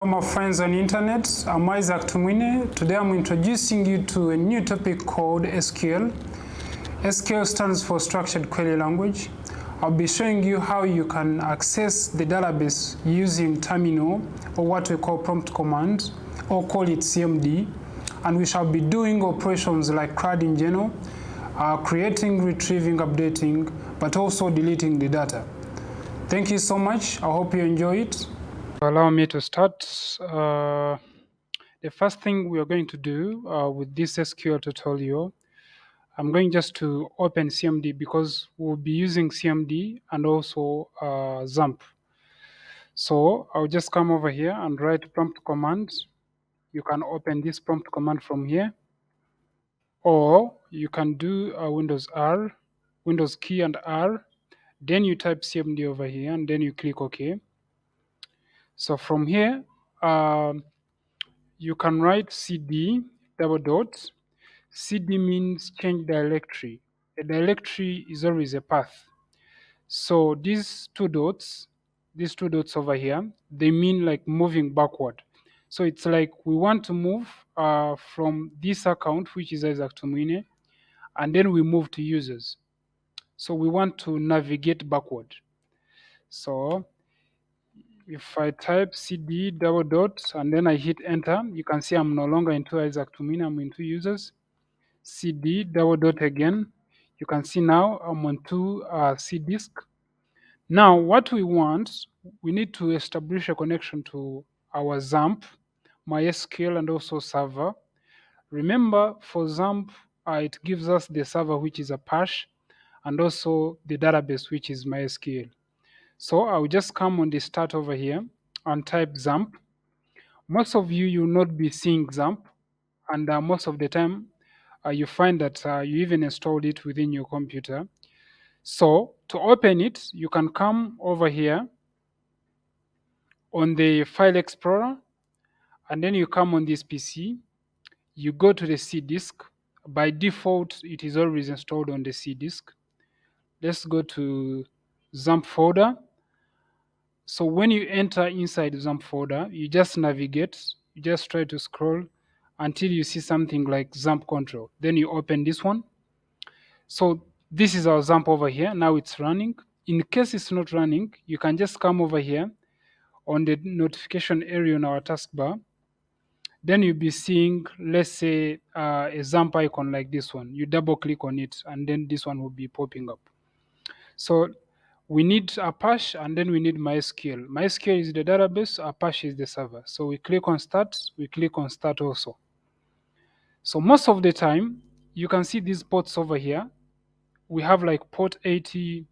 Hello, my friends on the internet. I'm Isaac Tumwine. Today I'm introducing you to a new topic called SQL. SQL stands for Structured Query Language. I'll be showing you how you can access the database using terminal, or what we call prompt command, or call it CMD. And we shall be doing operations like CRUD in general, creating, retrieving, updating, but also deleting the data. Thank you so much. I hope you enjoy it. Allow me to start. The first thing we are going to do with this SQL tutorial, I'm going just to open CMD because we'll be using CMD and also XAMPP. So I'll just come over here and write prompt command. You can open this prompt command from here, or you can do Windows R, Windows key and R. Then you type CMD over here and then you click OK. So from here, you can write cd double dot. Cd means change directory. A directory is always a path. So these two dots over here, they mean like moving backward. So it's like we want to move from this account, which is Isaac Tumwine, and then we move to users. So we want to navigate backward. So if I type cd double dot and then I hit enter, you can see I'm no longer into Isaac Tumwine, I'm into users. cd double dot again, you can see now I'm onto C disk. Now what we want, we need to establish a connection to our XAMPP, MySQL, and also server. Remember, for XAMPP, it gives us the server, which is Apache, and also the database, which is MySQL. So I'll just come on the start over here and type XAMPP. Most of you will not be seeing XAMPP, and most of the time you find that you even installed it within your computer. So to open it, you can come over here on the File Explorer, and then you come on this PC, you go to the C disk. By default, it is always installed on the C disk. Let's go to XAMPP folder. So when you enter inside XAMPP folder, you just navigate, you just try to scroll until you see something like XAMPP control. Then you open this one. So this is our XAMPP over here. Now it's running. In case it's not running, you can just come over here on the notification area on our taskbar. Then you'll be seeing, let's say, a XAMPP icon like this one. You double click on it, and then this one will be popping up. So we need Apache, and then we need MySQL. MySQL is the database, Apache is the server. So we click on start, we click on start also. So most of the time, you can see these ports over here. We have like port 80,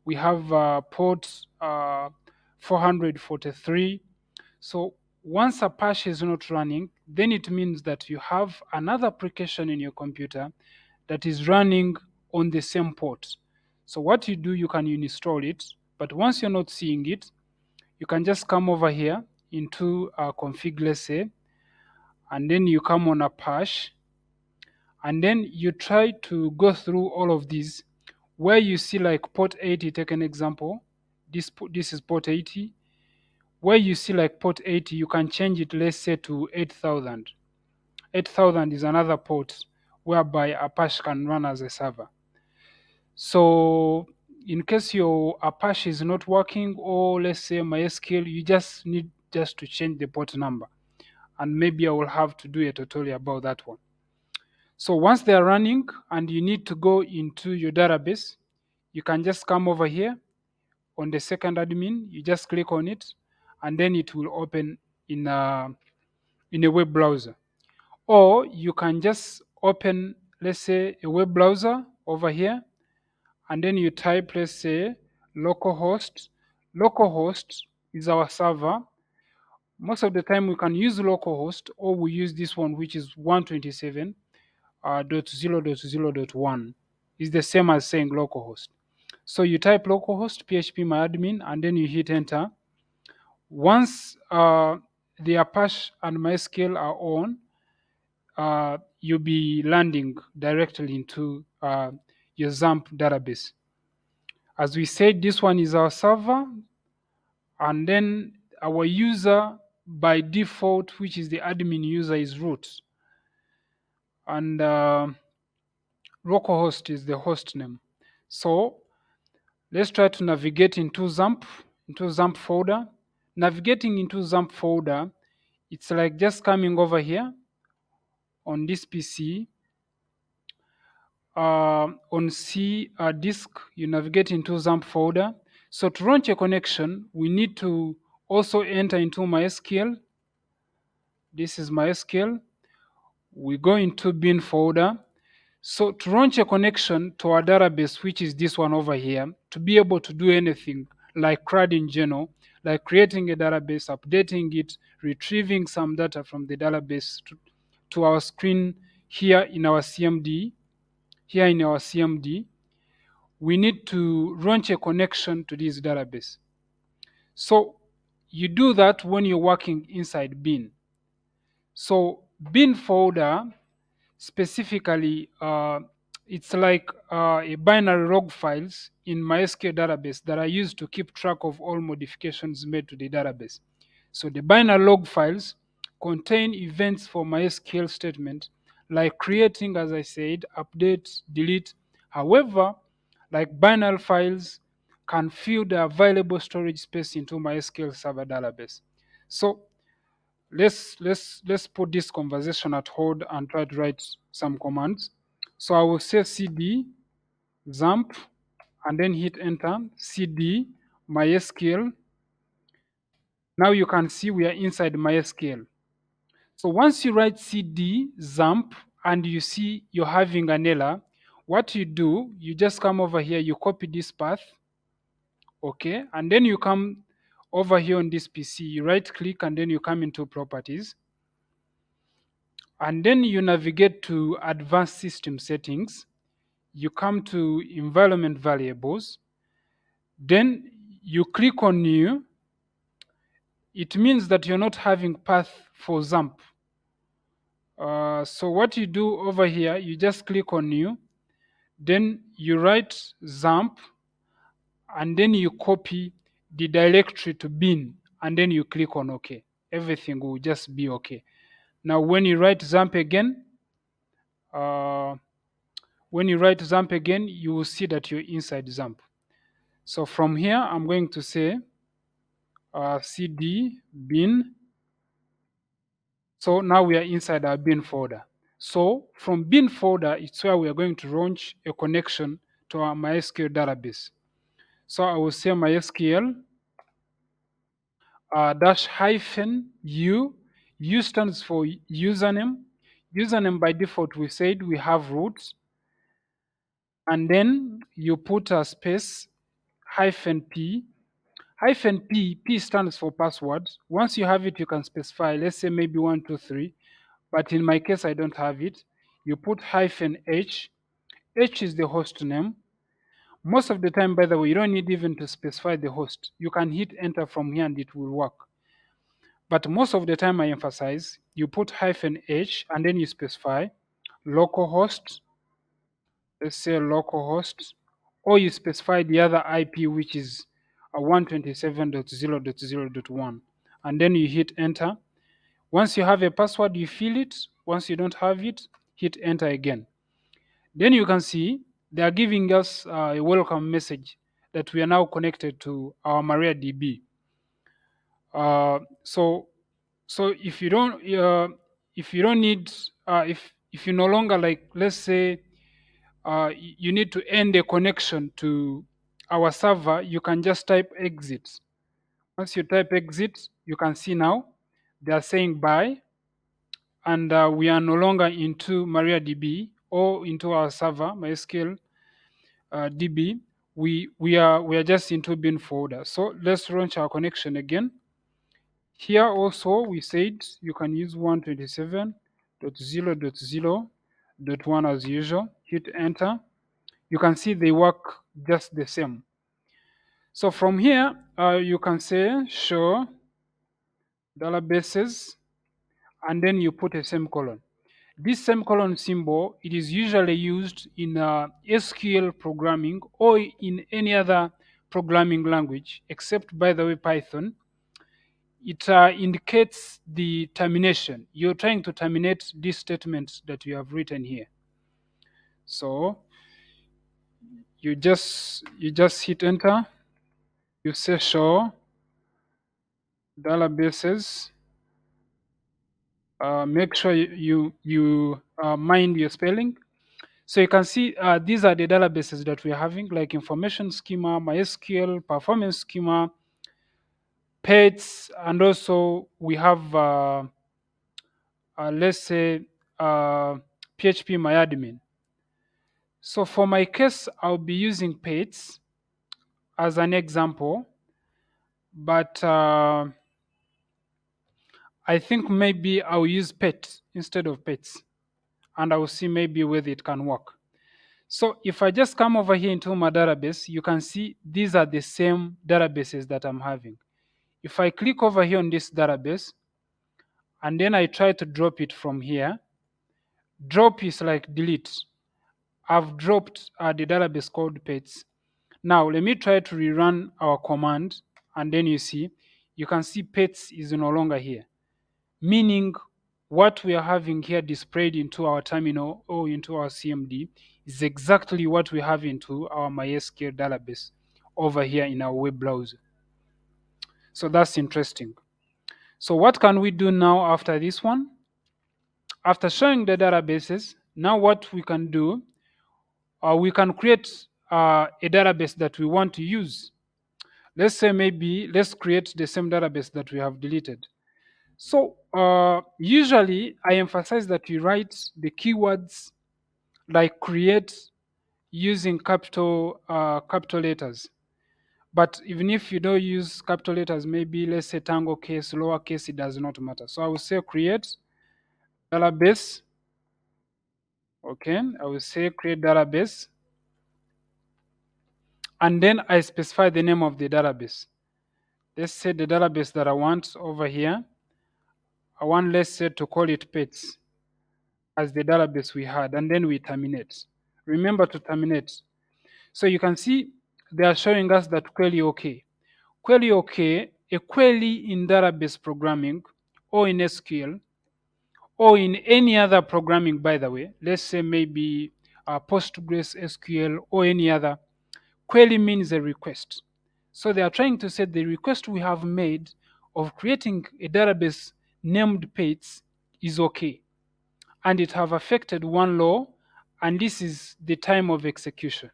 we have port 443. So once Apache is not running, then it means that you have another application in your computer that is running on the same port. So what you do, you can install it, but once you're not seeing it, you can just come over here into config, let's say, and then you come on Apache, and then you try to go through all of these. Where you see like port 80, take an example, this is port 80. Where you see like port 80, you can change it, let's say, to 8000. 8000 is another port whereby Apache can run as a server. So in case your Apache is not working, or let's say MySQL, you just need just to change the port number. And maybe I will have to do a tutorial about that one. So once they are running and you need to go into your database, you can just come over here on the second admin, you just click on it, and then it will open in a web browser. Or you can just open, let's say, a web browser over here, and then you type, let's say, localhost. Localhost is our server. Most of the time we can use localhost, or we use this one, which is 127.0.0.1. It's the same as saying localhost. So you type localhost phpMyAdmin, and then you hit enter. Once the Apache and MySQL are on, you'll be landing directly into your XAMPP database. As we said, this one is our server, and then our user by default, which is the admin user, is root, and localhost is the host name. So let's try to navigate into XAMPP folder. Navigating into XAMPP folder, it's like just coming over here on this PC. On C disk, you navigate into XAMPP folder. So to launch a connection, we need to also enter into MySQL. This is MySQL. We go into bin folder. So to launch a connection to our database, which is this one over here, to be able to do anything like CRUD in general, like creating a database, updating it, retrieving some data from the database to our screen here in our CMD, we need to launch a connection to this database. So you do that when you're working inside bin. So bin folder specifically, it's like a binary log files in MySQL database that are used to keep track of all modifications made to the database. So the binary log files contain events for MySQL statement like creating, as I said, update, delete. However, like binary files can fill the available storage space into MySQL server database. So let's put this conversation at hold and try to write some commands. So I will say cd XAMPP and then hit enter, cd MySQL. Now you can see we are inside MySQL. So once you write cd XAMPP and you see you're having an error, what you do, you just come over here, you copy this path, okay, and then you come over here on this PC, you right click and then you come into properties, and then you navigate to advanced system settings. You come to environment variables, then you click on new. It means that you're not having path for XAMPP. So what you do over here, you just click on new, then you write XAMPP, and then you copy the directory to bin, and then you click on OK. Everything will just be okay. Now when you write XAMPP again, you will see that you're inside XAMPP. So from here, I'm going to say cd bin. So now we are inside our bin folder. So from bin folder, it's where we are going to launch a connection to our MySQL database. So I will say MySQL dash hyphen u. U stands for username. Username by default, we said we have root. And then you put a space hyphen p. Hyphen p, p stands for password. Once you have it, you can specify, let's say maybe 123, but in my case, I don't have it. You put hyphen h. H is the host name. Most of the time, by the way, you don't need even to specify the host. You can hit enter from here and it will work. But most of the time, I emphasize, you put hyphen h and then you specify localhost, let's say localhost, or you specify the other IP, which is 127.0.0.1, and then you hit enter. Once you have a password, you fill it. Once you don't have it, hit enter again. Then you can see they are giving us a welcome message that we are now connected to our MariaDB. So if you don't need if you no longer, like, let's say you need to end a connection to our server, you can just type exit. Once you type exit, you can see now they are saying bye, and we are no longer into MariaDB or into our server MySQL DB. We are just into bin folder. So let's launch our connection again. Here also we said you can use 127.0.0.1 as usual. Hit enter. You can see they work just the same. So from here, you can say show databases, and then you put a semicolon. This semicolon symbol, it is usually used in SQL programming or in any other programming language, except, by the way, Python. it indicates the termination. You're trying to terminate this statement that you have written here. So you just hit enter. You say show databases. Make sure you mind your spelling. So you can see these are the databases that we're having, like information schema, MySQL, performance schema, pets, and also we have let's say PHP MyAdmin. So for my case, I'll be using pets as an example, but I think maybe I'll use pet instead of pets, and I will see maybe whether it can work. So if I just come over here into my database, you can see these are the same databases that I'm having. If I click over here on this database and then I try to drop it from here, drop is like delete. I've dropped the database called pets. Now let me try to rerun our command, and then you can see pets is no longer here, meaning what we are having here displayed into our terminal or into our CMD is exactly what we have into our MySQL database over here in our web browser. So that's interesting. So what can we do now after this one? After showing the databases, now what we can do, we can create a database that we want to use. Let's say maybe let's create the same database that we have deleted. So usually I emphasize that you write the keywords like create using capital letters. But even if you don't use capital letters, maybe let's say tango case, lowercase, it does not matter. So I will say create database. Okay, I will say create database, and then I specify the name of the database. Let's say the database that I want over here. I want, let's say, to call it pets as the database we had, and then we terminate. Remember to terminate. So you can see they are showing us that query OK. Query OK, a query in database programming or in SQL or in any other programming, by the way, let's say maybe Postgres SQL or any other, query means a request. So they are trying to say the request we have made of creating a database named pets is okay, and it have affected one law, and this is the time of execution.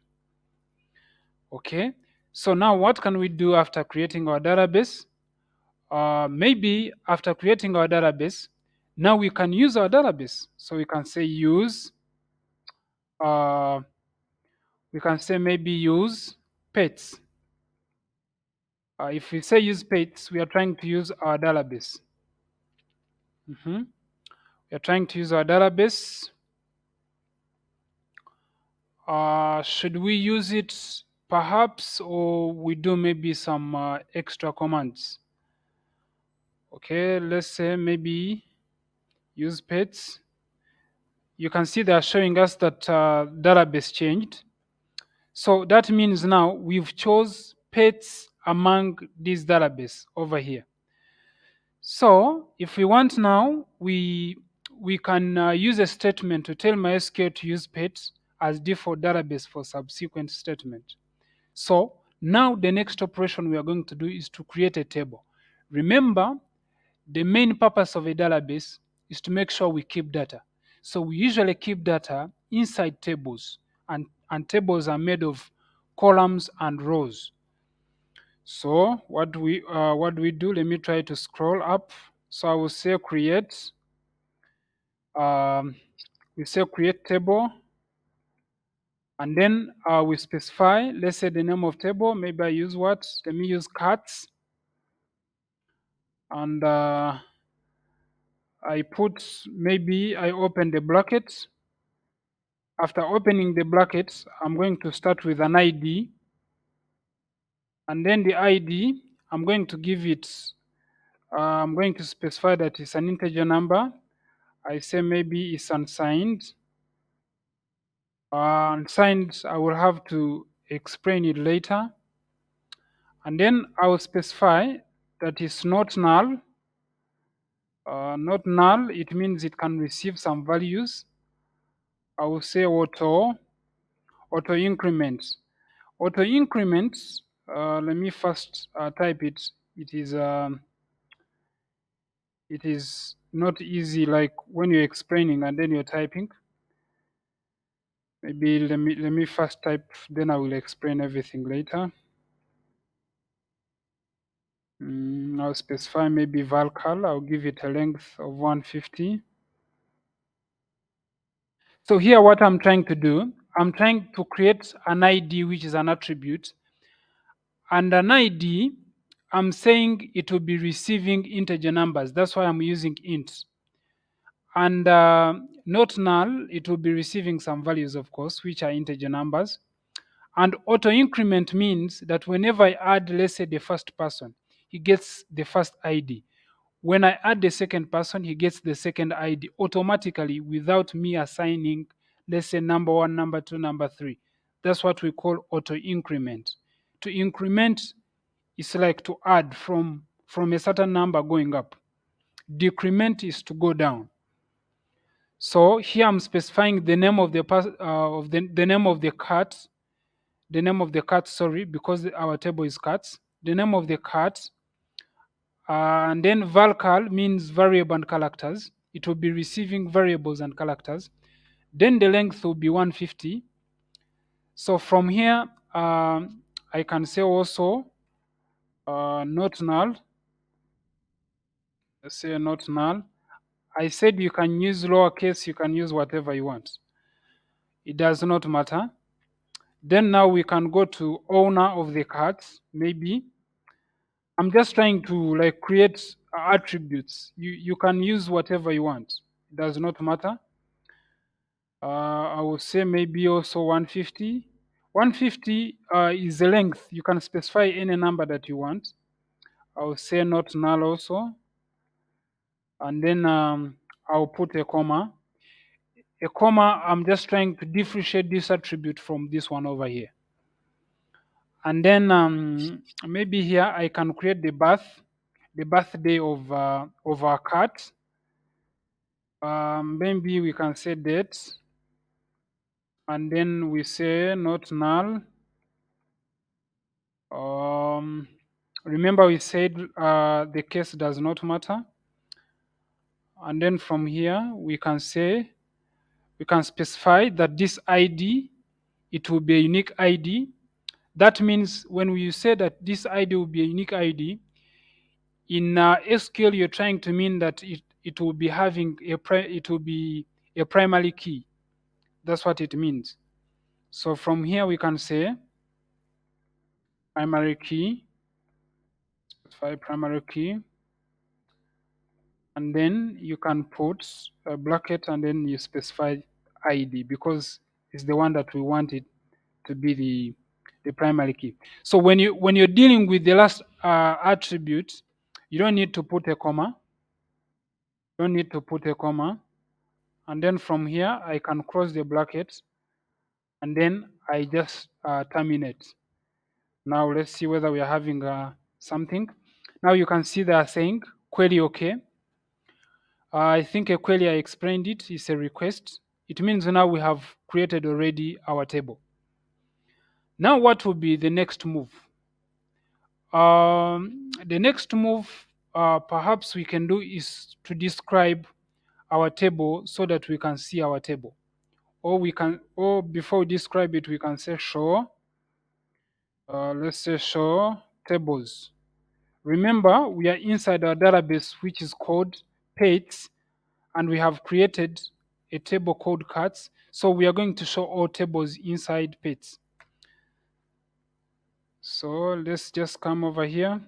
Okay, so now what can we do after creating our database? Maybe after creating our database, now we can use our database. So we can say use, uh, we can say maybe use pets. If we say use pets, we are trying to use our database. We are trying to use our database. Should we use it perhaps, or we do maybe some extra commands? Okay, let's say maybe use pets. You can see they are showing us that database changed. So that means now we've chose pets among this database over here. So if we want now, we can use a statement to tell MySQL to use pets as default database for subsequent statement. So now the next operation we are going to do is to create a table. Remember, the main purpose of a database is to make sure we keep data. So we usually keep data inside tables, and tables are made of columns and rows. So what do we do? Let me try to scroll up. So I will say create. Um, we say create table, and then we specify. Let's say the name of table. Maybe I use what? Let me use cats, and I put, maybe I open the bracket. After opening the brackets, I'm going to start with an ID, and then the ID, I'm going to give it, I'm going to specify that it's an integer number. I say maybe it's unsigned. Unsigned, I will have to explain it later. And then I will specify that is not null. Not null, it means it can receive some values. I will say auto increment. Auto increment, let me first type it. It is not easy like when you're explaining and then you're typing. Maybe let me first type, then I will explain everything later. I'll specify maybe valcal. I'll give it a length of 150. So here what I'm trying to do, I'm trying to create an ID which is an attribute, and an ID, I'm saying it will be receiving integer numbers. That's why I'm using int. And not null, it will be receiving some values, of course, which are integer numbers. And auto increment means that whenever I add, let's say, the first person, he gets the first ID. When I add the second person, he gets the second ID automatically without me assigning, let's say, number one, number two, number three. That's what we call auto increment. To increment is like to add from a certain number going up. Decrement is to go down. So here I'm specifying the name of the name of the cat, sorry, because our table is cats. The name of the cat, and then valcal means variable and characters. It will be receiving variables and characters. Then the length will be 150. So from here, I can say also not null. Let's say not null. I said you can use lowercase, you can use whatever you want. It does not matter. Then now we can go to owner of the cards. Maybe I'm just trying to like create attributes. You can use whatever you want. It does not matter. I will say maybe also 150. 150 is the length. You can specify any number that you want. I will say not null also. And then I'll put a comma. A comma, I'm just trying to differentiate this attribute from this one over here. And then maybe here I can create the birthday of our cat. Maybe we can say date, and then we say not null. Remember we said the case does not matter. And then from here we can say, we can specify that this ID, it will be a unique ID. That means when we say that this ID will be a unique ID, in SQL you're trying to mean that it will be having it will be a primary key. That's what it means. So from here we can say primary key, specify primary key, and then you can put a bracket and then you specify ID because it's the one that we want it to be the primary key. So when you're dealing with the last attribute, you don't need to put a comma. Don't need to put a comma. And then from here I can close the bracket and then I just terminate. Now let's see whether we are having something. Now you can see they are saying query OK. I think a query, I explained it, is a request. It means now we have created already our table. Now what will be the next move? The next move perhaps we can do is to describe our table so that we can see our table. Or before we describe it, we can say show, let's say show tables. Remember, we are inside our database, which is called pets, and we have created a table called cats. So we are going to show all tables inside pets. So let's just come over here.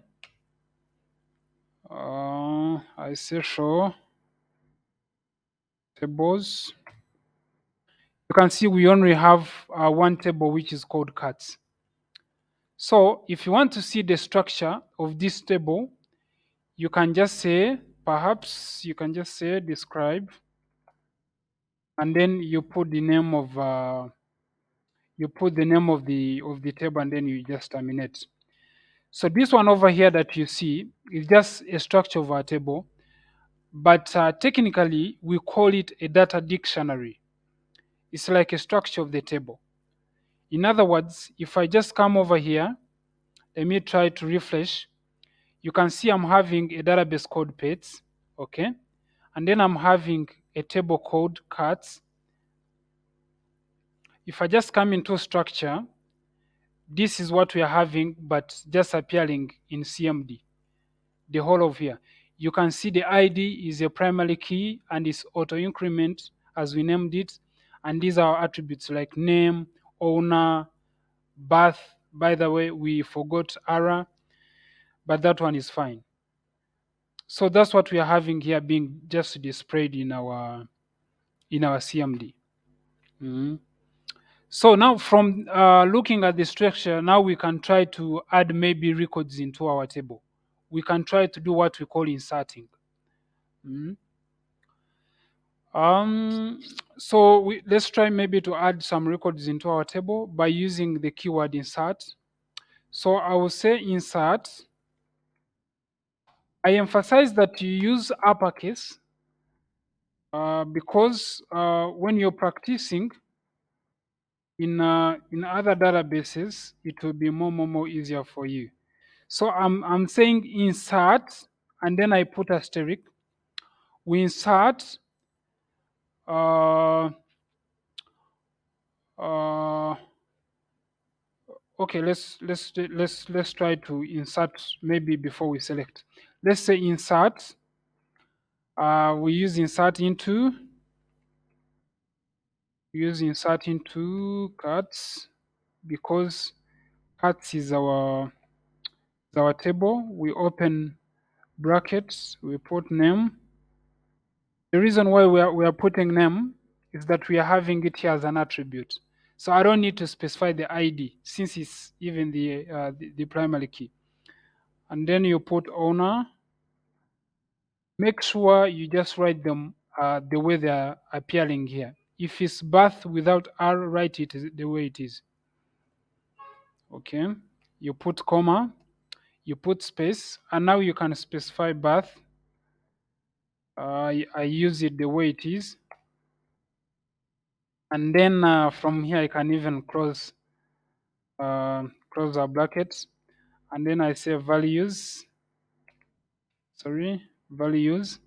I say show tables. You can see we only have one table which is called cats. So if you want to see the structure of this table, you can just say, perhaps you can just say describe, and then you put the name of the table, and then you just terminate. So this one over here that you see is just a structure of our table, but technically we call it a data dictionary. It's like a structure of the table. In other words, if I just come over here, let me try to refresh. You can see I'm having a database called pets, okay? And then I'm having a table called cats. If I just come into structure, this is what we are having, but just appearing in CMD, the whole of here. You can see the ID is a primary key and it's auto increment as we named it. And these are attributes like name, owner, birth. By the way, we forgot ARA, but that one is fine. So that's what we are having here being just displayed in our CMD. Mhm. So now from looking at the structure, now we can try to add maybe records into our table. We can try to do what we call inserting. Mhm. Um, so let's try maybe to add some records into our table by using the keyword insert. So I will say insert. I emphasize that you use uppercase because when you're practicing in other databases, it will be more easier for you. So I'm saying insert, and then I put asterisk. We insert. Uh, uh, okay, let's try to insert maybe before we select. Let's say insert. We use insert into. Use insert into cards because cards is our table. We open brackets. We put name. The reason why we are putting name is that we are having it here as an attribute. So I don't need to specify the ID since it's even the primary key. And then you put owner. Make sure you just write them the way they are appearing here. If it's birth without R, write it the way it is. Okay. You put comma, you put space, and now you can specify birth. I use it the way it is. And then from here I can even close our brackets, and then I say values. Values.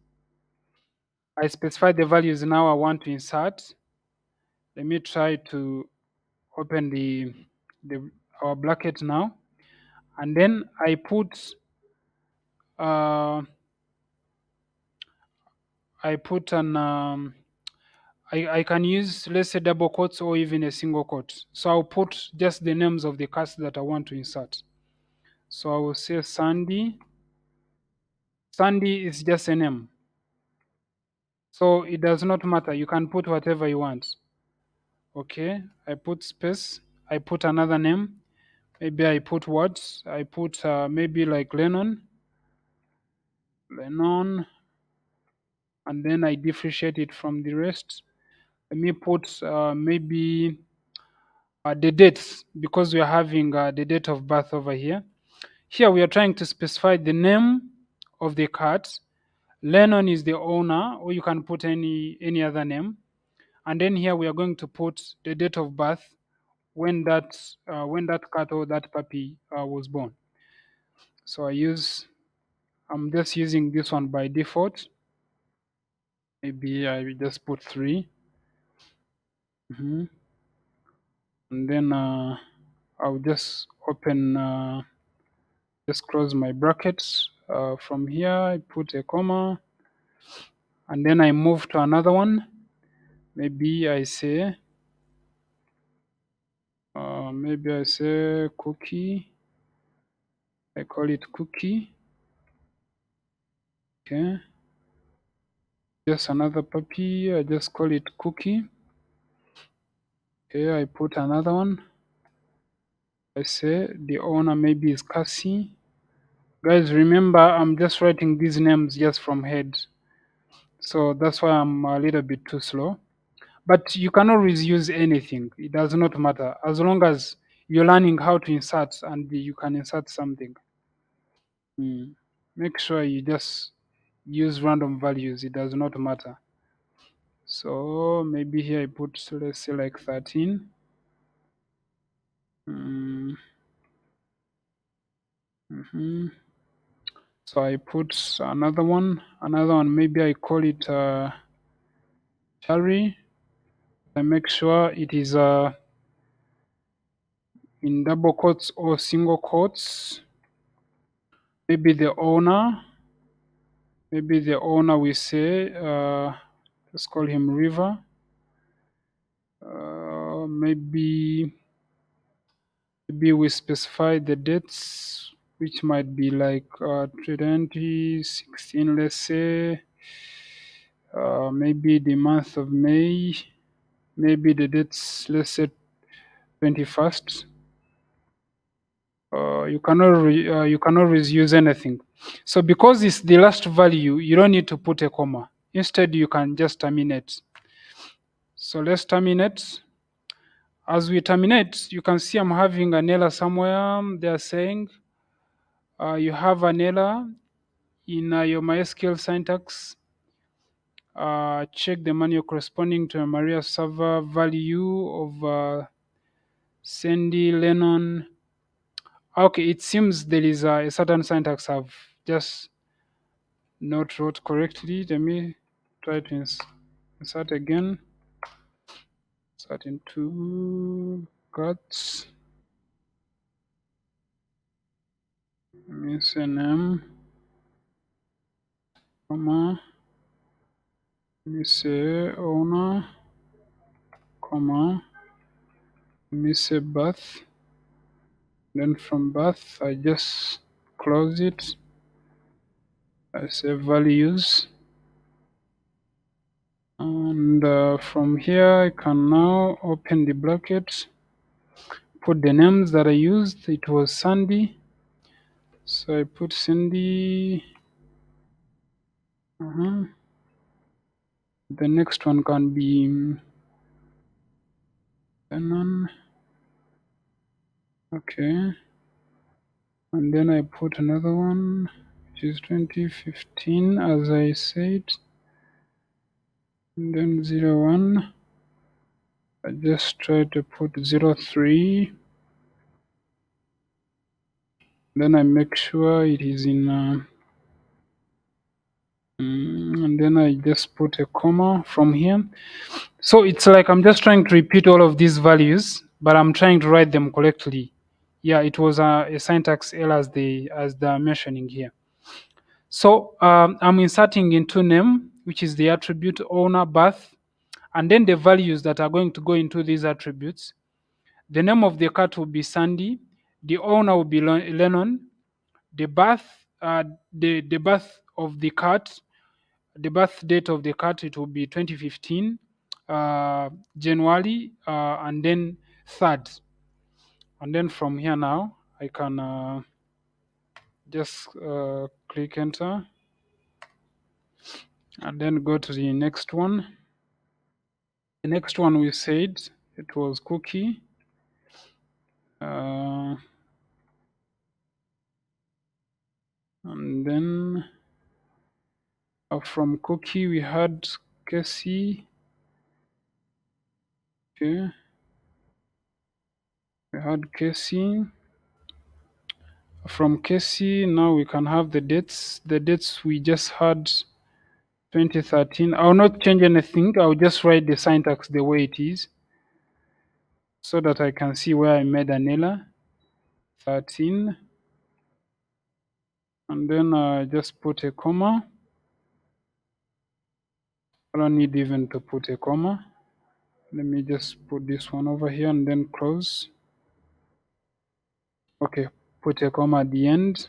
I specify the values now I want to insert. Let me try to open our bracket now, and then I put uh, I can use, let's say, double quotes or even a single quote. So I'll put just the names of the cards that I want to insert. So I will say Sandy. Sandy is just a name. So it does not matter. You can put whatever you want. Okay, I put space. I put another name. Maybe I put words. I put maybe like Lennon, and then I differentiate it from the rest. Let me put maybe the dates because we are having the date of birth over here. Here we are trying to specify the name of the cat. Lennon is the owner, or you can put any other name. And then here we are going to put the date of birth when that cat or that puppy was born. So I'm just using this one by default. Maybe I will just put 3. Mhm. And then I'll just just close my brackets. From here, I put a comma, and then I move to another one. Maybe I say, cookie. I call it cookie. Okay. Just another puppy. I just call it cookie. Okay, I put another one. I say the owner maybe is Cassie. Guys, remember I'm just writing these names just from head. So that's why I'm a little bit too slow. But you can always use anything. It does not matter. As long as you're learning how to insert and you can insert something. Make sure you just use random values, it does not matter. So maybe here I put, let's say, like 13. Mm, mhm. So I put another one, maybe I call it Charlie. I make sure it is in double quotes or single quotes. Maybe the owner we say, let's call him River. Maybe we specify the dates, which might be like 2016, let's say. Maybe the month of May. Maybe the dates, let's say 21st. You cannot use anything. So because it's the last value, you don't need to put a comma. Instead, you can just terminate. So let's terminate. As we terminate, you can see I'm having an error somewhere. They are saying you have an error in your MySQL syntax. Check the manual corresponding to a Maria server value of Sandy Lennon. Okay, it seems there is a certain syntax I've just not wrote correctly. Let me try to insert again. Insert into cuts. Miss name, comma. Let me say owner, comma. Let me say birth. Then from birth, I just close it. I say values. And from here, I can now open the bracket, put the names that I used. It was Sandy. So I put Cindy. The next one can be Lennon. Okay. And then I put another one, which is 2015, as I said. And then 01. I just try to put 03. Then I make sure it is in, and then I just put a comma from here. So it's like I'm just trying to repeat all of these values, but I'm trying to write them correctly. Yeah, it was a syntax error as they're mentioning here. So I'm inserting into name, which is the attribute owner birth, and then the values that are going to go into these attributes. The name of the cat will be Sandy. The owner will be Lennon. The birth, the birth of the cat, the birth date of the cat, it will be 2015, January, and then 3rd. And then from here now, I can just click enter and then go to the next one. The next one we said it was cookie. And then from cookie we had Casey. Okay, we had Casey. From Casey now we can have the dates. The dates we just had 2013. I'll not change anything. I'll just write the syntax the way it is so that I can see where I made an error. 13. And then I just put a comma. I don't need even to put a comma. Let me just put this one over here and then close. Okay, put a comma at the end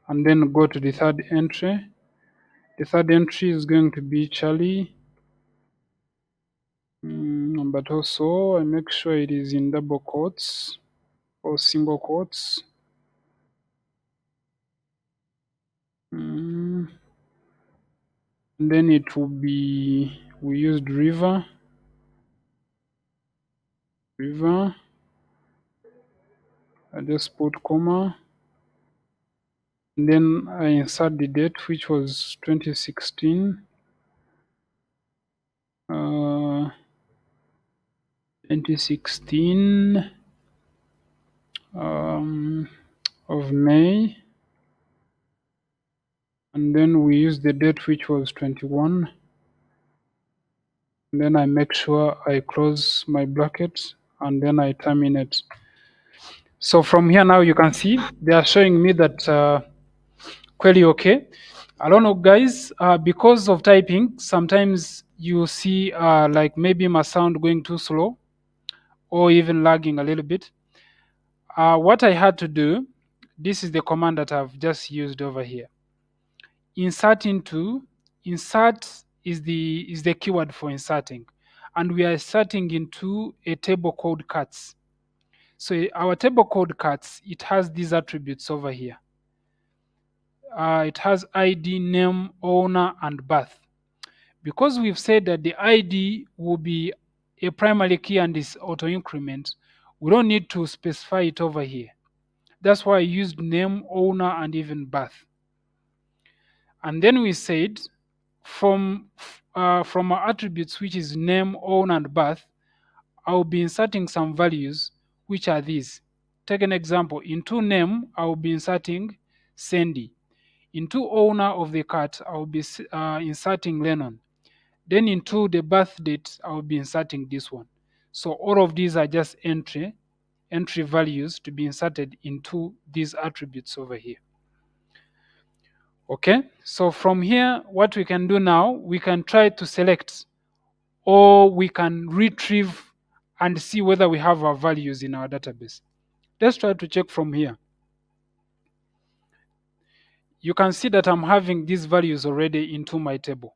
and then go to the third entry. The third entry is going to be Charlie. But also I make sure it is in double quotes or single quotes. And then it will be, we used river. I just put comma. And then I insert the date, which was 2016. 2016 um, of May, and then we use the date which was 21, and then I make sure I close my brackets and then I terminate. So from here now you can see they are showing me that query okay. I don't know guys, because of typing sometimes you see like maybe my sound going too slow or even lagging a little bit. What I had to do, this is the command that I've just used over here. Insert into, insert is the keyword for inserting, and we are inserting into a table called cards. So our table called cards, it has these attributes over here. It has ID, name, owner, and birth. Because we've said that the ID will be a primary key and is auto increment, we don't need to specify it over here. That's why I used name, owner, and even birth. And then we said from our attributes, which is name, owner, and birth, I'll be inserting some values, which are these. Take an example. Into name, I'll be inserting Sandy. Into owner of the cat, I'll be inserting Lennon. Then into the birth date, I'll be inserting this one. So all of these are just entry values to be inserted into these attributes over here. Okay, so from here, what we can do now, we can try to select, or we can retrieve and see whether we have our values in our database. Let's try to check from here. You can see that I'm having these values already into my table.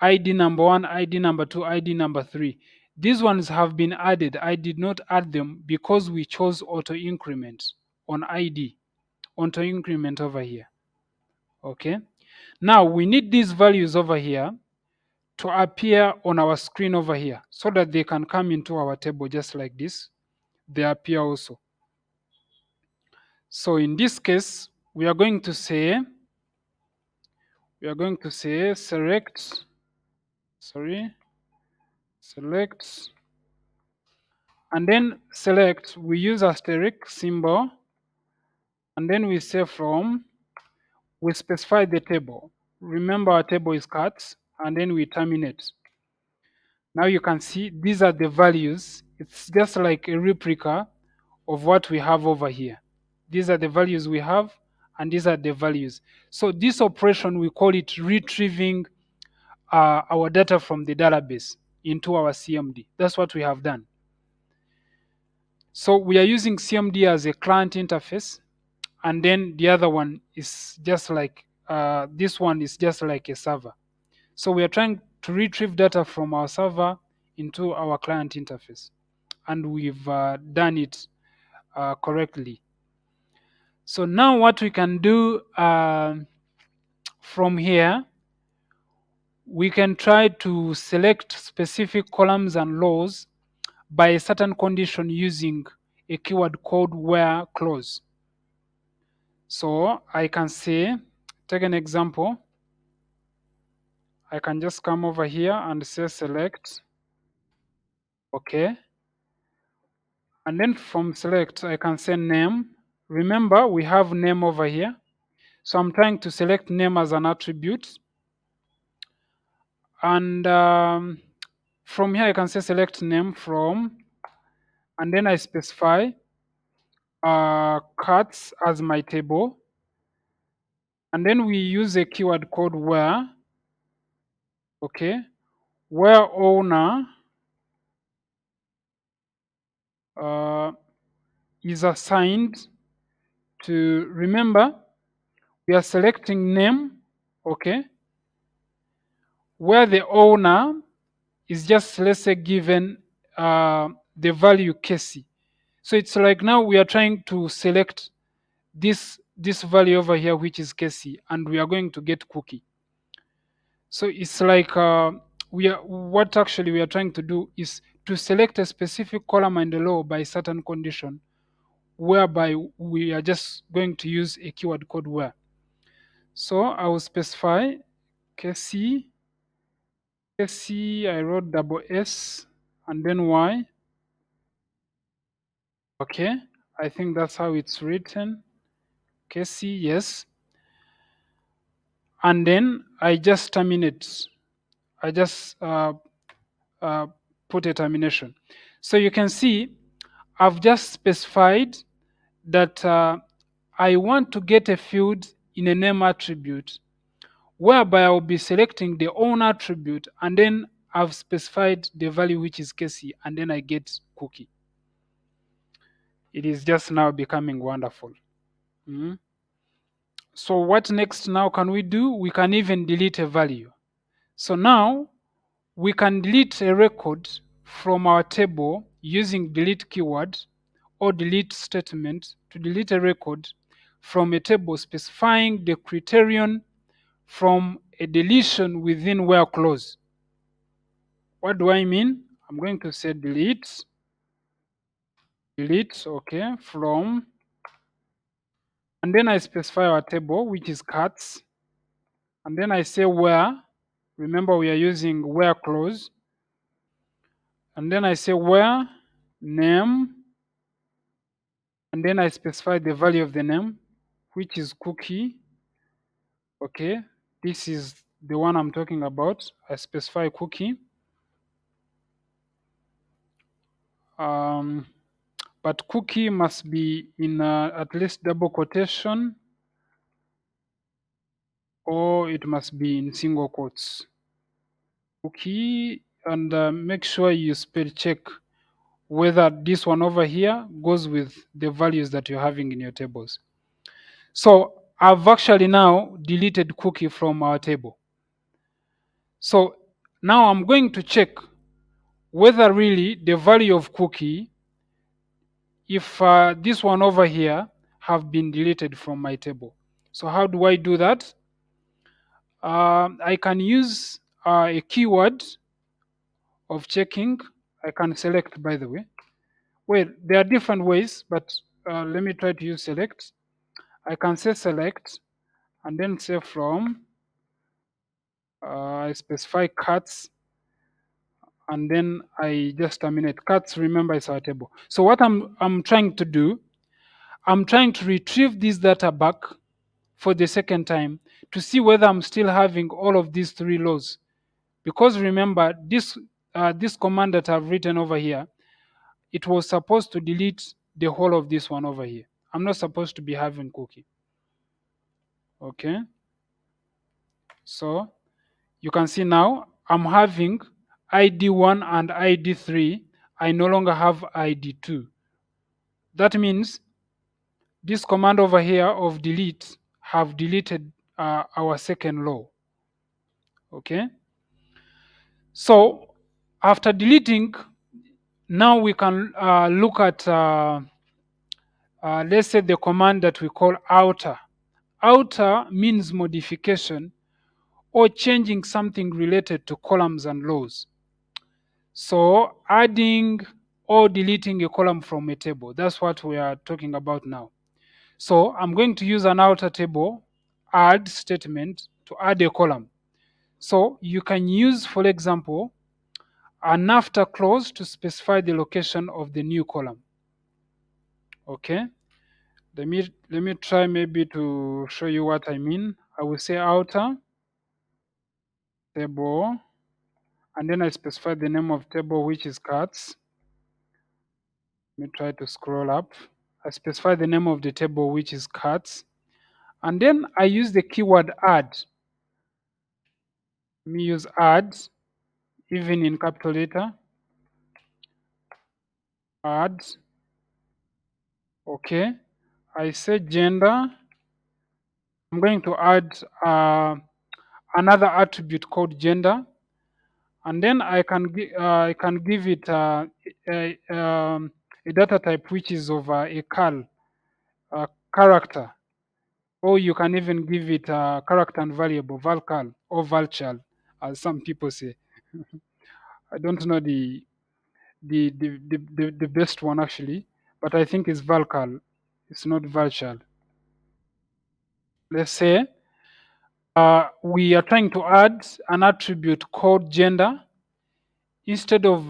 ID number 1, ID number 2, ID number 3. These ones have been added. I did not add them because we chose auto increment on ID, auto increment over here. Okay, now we need these values over here to appear on our screen over here so that they can come into our table just like this. They appear also. So in this case, we are going to say select, select, and then select, we use asterisk symbol, and then we say from, we specify the table. Remember our table is cut, and then we terminate. Now you can see these are the values. It's just like a replica of what we have over here. These are the values we have, and these are the values. So this operation, we call it retrieving our data from the database into our CMD. That's what we have done. So we are using CMD as a client interface, and then the other one is just like, this one is just like a server. So we are trying to retrieve data from our server into our client interface, and we've done it correctly. So now what we can do from here, we can try to select specific columns and rows by a certain condition using a keyword called where clause. So I can say, take an example. I can just come over here and say select. Okay. And then from select, I can say name. Remember, we have name over here. So I'm trying to select name as an attribute. And from here, I can say select name from, and then I specify cards as my table. And then we use a keyword called where. Okay. Where owner is assigned to, remember, we are selecting name, okay, where the owner is just, let's say, given the value Casey. So it's like now we are trying to select this value over here, which is Casey, and we are going to get cookie. So it's like what actually we are trying to do is to select a specific column and a row by certain condition whereby we are just going to use a keyword called where. So I will specify KC, I wrote double S and then Y. Okay, I think that's how it's written. KC, yes. And then I just terminate. I just uh, put a termination. So you can see I've just specified that I want to get a field in a name attribute whereby I'll be selecting the own attribute and then I've specified the value which is Casey and then I get cookie. It is just now becoming wonderful. Mhm. So what next now can we do? We can even delete a value. So now we can delete a record from our table using delete keyword or delete statement to delete a record from a table specifying the criterion from a deletion within where clause. What do I mean? I'm going to say delete, okay, from, and then I specify our table, which is cats, and then I say where. Remember, we are using where clause, and then I say where name, and then I specify the value of the name, which is cookie. Okay, this is the one I'm talking about. I specify cookie. Um, but cookie must be in at least double quotation or it must be in single quotes. Cookie, and make sure you spell check whether this one over here goes with the values that you're having in your tables. So I've actually now deleted cookie from our table. So now I'm going to check whether really the value of cookie, if this one over here have been deleted from my table. So how do I do that? I can use a keyword of checking. I can select, by the way. Well, there are different ways, but let me try to use select. I can say select and then say from. I specify cuts and then I just terminate. Cuts, remember, is our table. So what I'm trying to do, I'm trying to retrieve this data back for the second time to see whether I'm still having all of these three laws. Because remember, this command that I've written over here, it was supposed to delete the whole of this one over here. I'm not supposed to be having cookie. Okay. So you can see now I'm having ID1 and ID3. I no longer have ID2. That means this command over here of delete have deleted our second law. Okay. So after deleting, now we can look at let's say the command that we call outer. Outer means modification or changing something related to columns and rows. So adding or deleting a column from a table, that's what we are talking about now. So I'm going to use an outer table add statement to add a column. So you can use, for example, an after clause to specify the location of the new column. Okay, let me try maybe to show you what I mean. I will say outer table, and then I specify the name of table, which is cats. Let me try to scroll up. I specify the name of the table, which is cats, and then I use the keyword add. Let me use add, even in capital letter. Add. Okay. I say gender. I'm going to add another attribute called gender, and then I can give it a data type which is of a character, or you can even give it a character and variable valcal or valchal, as some people say. I don't know the best one actually, but I think it's valcal. It's not virtual. Let's say we are trying to add an attribute called gender instead of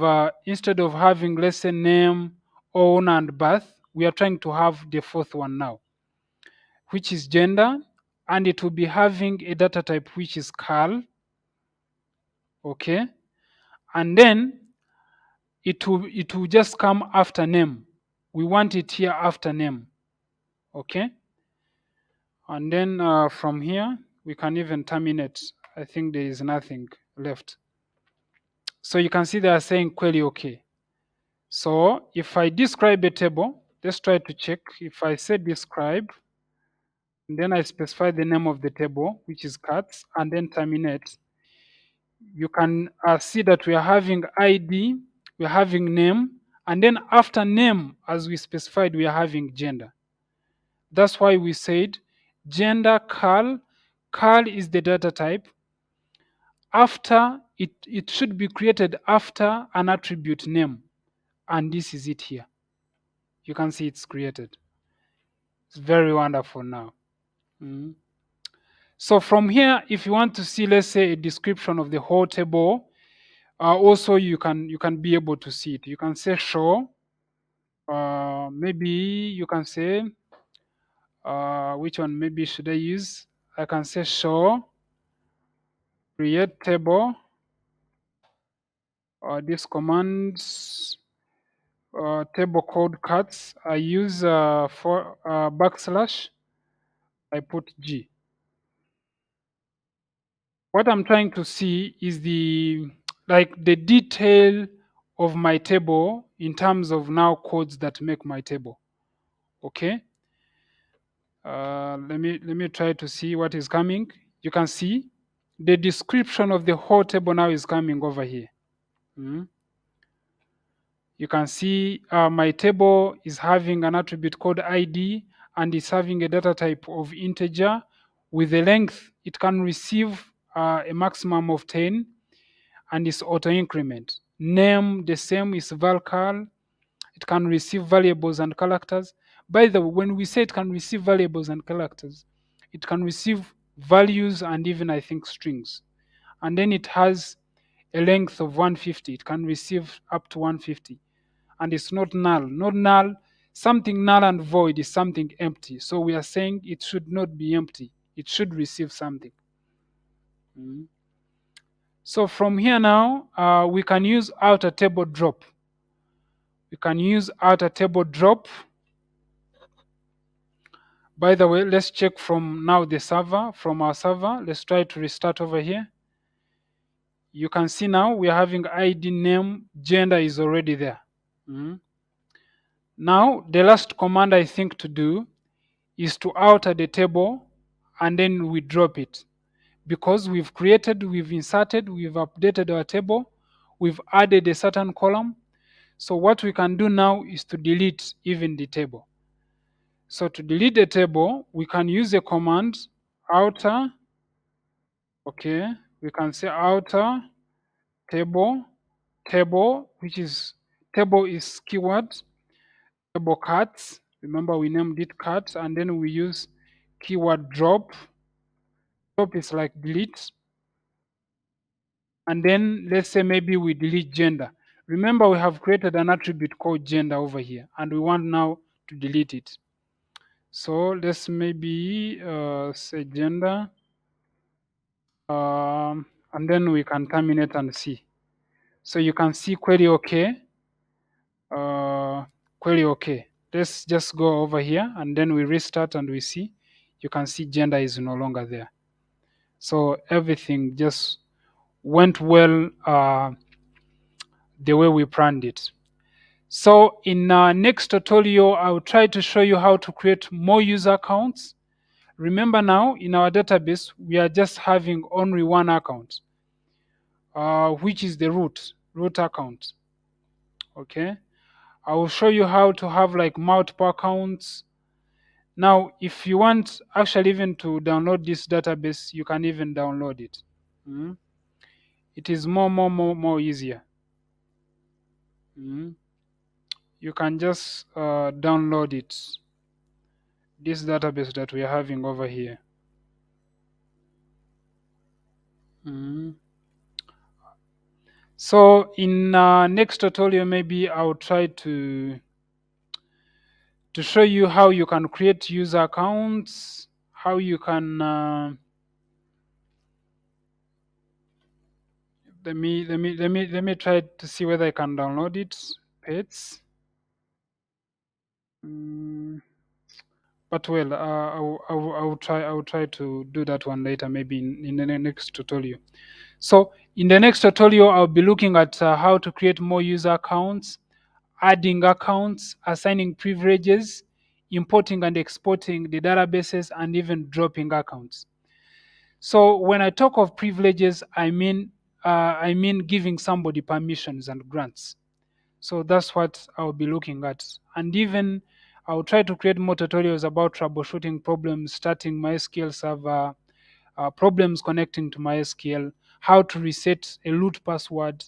having, let's say, name, own, and birth. We are trying to have the fourth one now, which is gender, and it will be having a data type which is cal. Okay, and then it will just come after name. We want it here after name. Okay, and then from here we can even terminate. I think there is nothing left. So you can see they are saying query okay. So if I describe a table, let's try to check. If I say describe, and then I specify the name of the table, which is cats, and then terminate, you can see that we are having ID, we are having name, and then after name, as we specified, we are having gender. That's why we said gender cal. Cal is the data type. After it should be created after an attribute name, and this is it here. You can see it's created. It's very wonderful now. Mhm. So from here, if you want to see, let's say, a description of the whole table, also you can be able to see it. You can say show. Maybe you can say which one maybe should I use? I can say show create table. This commands table called cuts. I use for backslash. I put G. What I'm trying to see is the detail of my table in terms of now codes that make my table. Okay. Let me try to see what is coming. You can see the description of the whole table now is coming over here. Mhm. You can see my table is having an attribute called ID and is having a data type of integer with a length. It can receive a maximum of 10 and is auto increment. Name the same is valcal. It can receive variables and characters. By the way, when we say it can receive variables and characters, it can receive values and even I think strings. And then it has a length of 150. It can receive up to 150. And it's not null. Not null. Something null and void is something empty. So we are saying it should not be empty. It should receive something. Mhm. So from here now, we can use outer table drop. We can use outer table drop. By the way, let's check from now the server, from our server. Let's try to restart over here. You can see now we are having ID, name, gender is already there. Mhm. Now, the last command I think to do is to outer the table and then we drop it. Because we've created, we've inserted, we've updated our table, we've added a certain column. So what we can do now is to delete even the table. So to delete the table, we can use a command outer. Okay, we can say outer table, which is table is keyword, table cards. Remember we named it cards, and then we use keyword drop. Drop is like delete. And then let's say maybe we delete gender. Remember we have created an attribute called gender over here, and we want now to delete it. So let's maybe say gender, and then we can terminate and see. So you can see query okay, query okay. Let's just go over here and then we restart and we see. You can see gender is no longer there. So everything just went well the way we planned it. So in our next tutorial, I will try to show you how to create more user accounts. Remember now, in our database, we are just having only one account, which is the root account. Okay. I will show you how to have like multiple accounts. Now, if you want actually even to download this database, you can even download it. Mhm. It is more easier. Mhm. You can just download it. this database that we are having over here. Mhm. So in next tutorial, maybe I'll try to show you how you can create user accounts, how you can let me try to see whether I can download it. Pets. Mm, but well, I will try to do that one later, maybe in the next tutorial. So in the next tutorial, I'll be looking at how to create more user accounts, adding accounts, assigning privileges, importing and exporting the databases, and even dropping accounts. So when I talk of privileges, I mean giving somebody permissions and grants. So that's what I'll be looking at. And even I'll try to create more tutorials about troubleshooting problems, starting MySQL server, problems connecting to MySQL, how to reset a root password,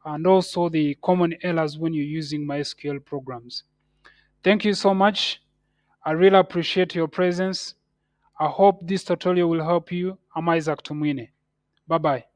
and also the common errors when you're using MySQL programs. Thank you so much. I really appreciate your presence. I hope this tutorial will help you. I'm Isaac Tumwine. Bye bye.